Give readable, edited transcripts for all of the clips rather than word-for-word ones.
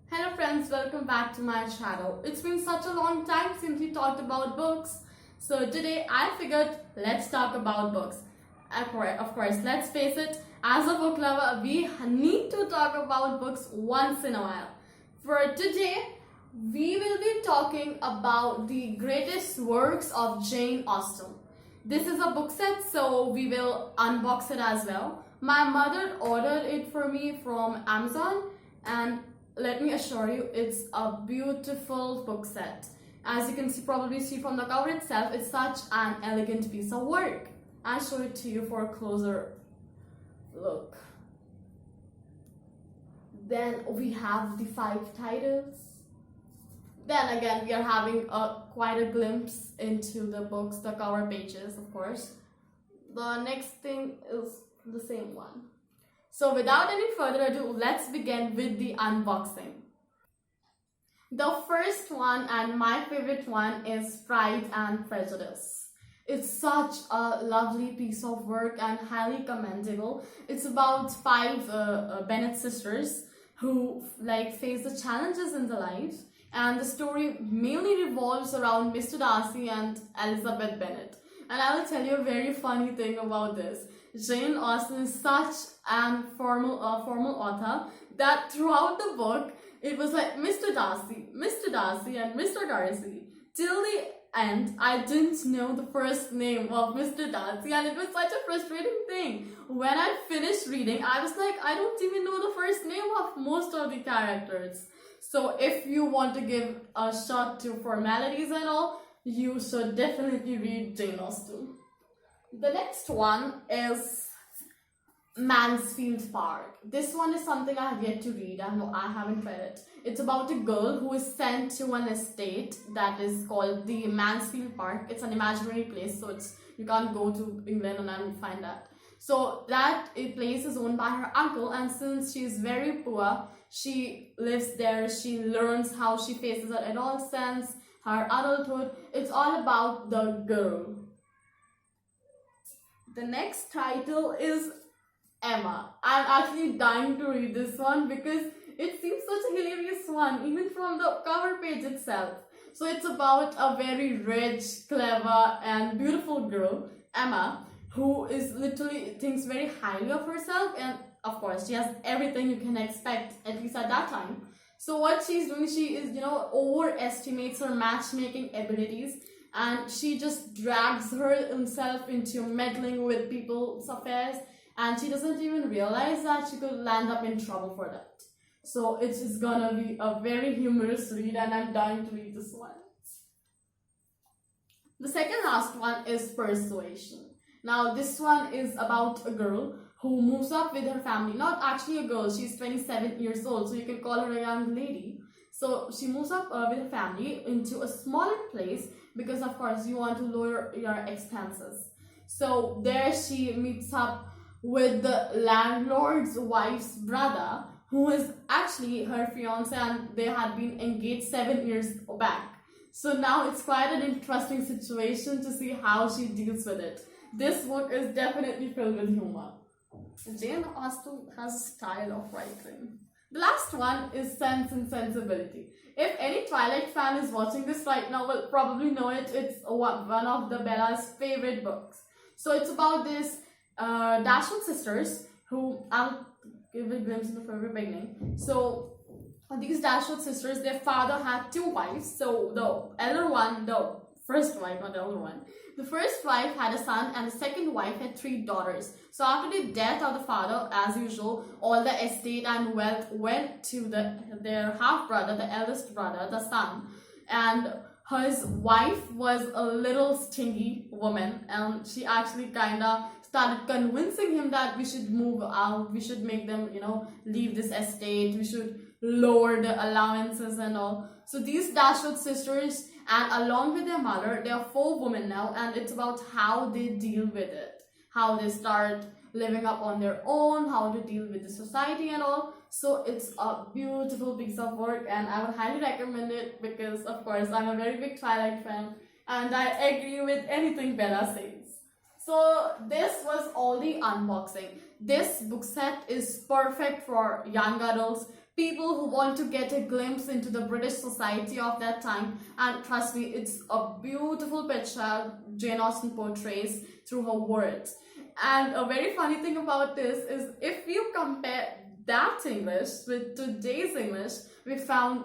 Hello friends, welcome back to my channel. It's been such a long time since we talked about books. So today I figured let's talk about books. Of course, let's face it, as a book lover, we need to talk about books once in a while. For today, we will be talking about the greatest works of Jane Austen. This is a book set, so we will unbox it as well. My mother ordered it for me from Amazon, and let me assure you, it's a beautiful book set. As you can probably see from the cover itself, it's such an elegant piece of work. I'll show it to you for a closer look. Then we have the 5 titles. Then again, we are having quite a glimpse into the books, the cover pages, of course. The next thing is the same one. So without any further ado, let's begin with the unboxing. The first one and my favorite one is Pride and Prejudice. It's such a lovely piece of work and highly commendable. It's about 5 Bennet sisters who face the challenges in their lives, and the story mainly revolves around Mr. Darcy and Elizabeth Bennet. And I will tell you a very funny thing about this. Jane Austen is such an formal author that throughout the book, it was like Mr. Darcy, and Mr. Darcy. Till the end, I didn't know the first name of Mr. Darcy, and it was such a frustrating thing. When I finished reading, I was like, I don't even know the first name of most of the characters. So if you want to give a shot to formalities and all, you should definitely read Jane Austen. The next one is Mansfield Park. This one is something I have yet to read. I haven't read it. It's about a girl who is sent to an estate that is called the Mansfield Park. It's an imaginary place, so you can't go to England and find that. So that place is owned by her uncle, and since she is very poor, she lives there. She learns how she faces her adolescence, her adulthood. It's all about the girl. The next title is Emma. I'm actually dying to read this one because it seems such a hilarious one, even from the cover page itself. So it's about a very rich, clever, and beautiful girl, Emma, who is literally thinks very highly of herself, and of course she has everything you can expect, at least at that time. So what she's doing, she is overestimates her matchmaking abilities, and she just drags herself into meddling with people's affairs, and she doesn't even realize that she could land up in trouble for that. So it's just gonna be a very humorous read, and I'm dying to read this one. The second last one is Persuasion. Now this one is about a girl who moves up with her family. Not actually a girl, she's 27 years old, so you can call her a young lady. So she moves up with her family into a smaller place because of course you want to lower your expenses. So there she meets up with the landlord's wife's brother, who is actually her fiance, and they had been engaged 7 years back. So now it's quite an interesting situation to see how she deals with it. This book is definitely filled with humor. Jane Austen has a style of writing. The last one is Sense and Sensibility. If any Twilight fan is watching this right now, will probably know it. It's one of the Bella's favorite books. So it's about this Dashwood sisters who, I'll give a glimpse in the very beginning. So these Dashwood sisters, their father had 2 wives. So the elder one, the first wife, not the elder one, the first wife had a son, and the second wife had 3 daughters. So after the death of the father, as usual, all the estate and wealth went to their half brother, the eldest brother, the son. And his wife was a little stingy woman, and she actually kinda started convincing him that we should move out, we should make them, leave this estate, we should lower the allowances and all. So these Dashwood sisters, and along with their mother, there are 4 women now, and it's about how they deal with it, how they start living up on their own, how to deal with the society and all. So it's a beautiful piece of work, and I would highly recommend it because of course I'm a very big Twilight fan, and I agree with anything Bella says. So this was all the unboxing. This book set is perfect for young adults, people who want to get a glimpse into the British society of that time. And trust me, it's a beautiful picture Jane Austen portrays through her words. And a very funny thing about this is, if you compare that English with today's English, we found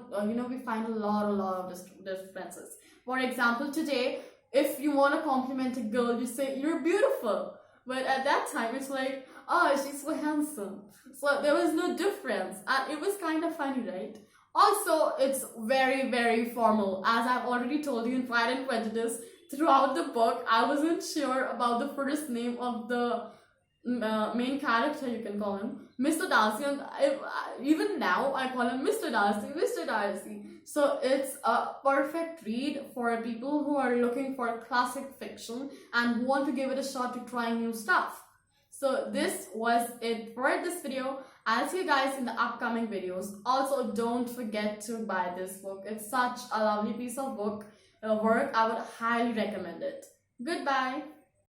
we find a lot of differences. For example, today, if you want to compliment a girl, you say you're beautiful, but at that time it's like, oh, she's so handsome. So there was no difference, and it was kind of funny, right? Also, it's very formal. As I've already told you in Pride and Prejudice, throughout the book I wasn't sure about the first name of the main character, you can call him Mr. Darcy, and even now I call him Mr. Darcy. So it's a perfect read for people who are looking for classic fiction and who want to give it a shot to try new stuff. So this was it for this video. I'll see you guys in the upcoming videos. Also, don't forget to buy this book. It's such a lovely piece of work. I would highly recommend it. Goodbye.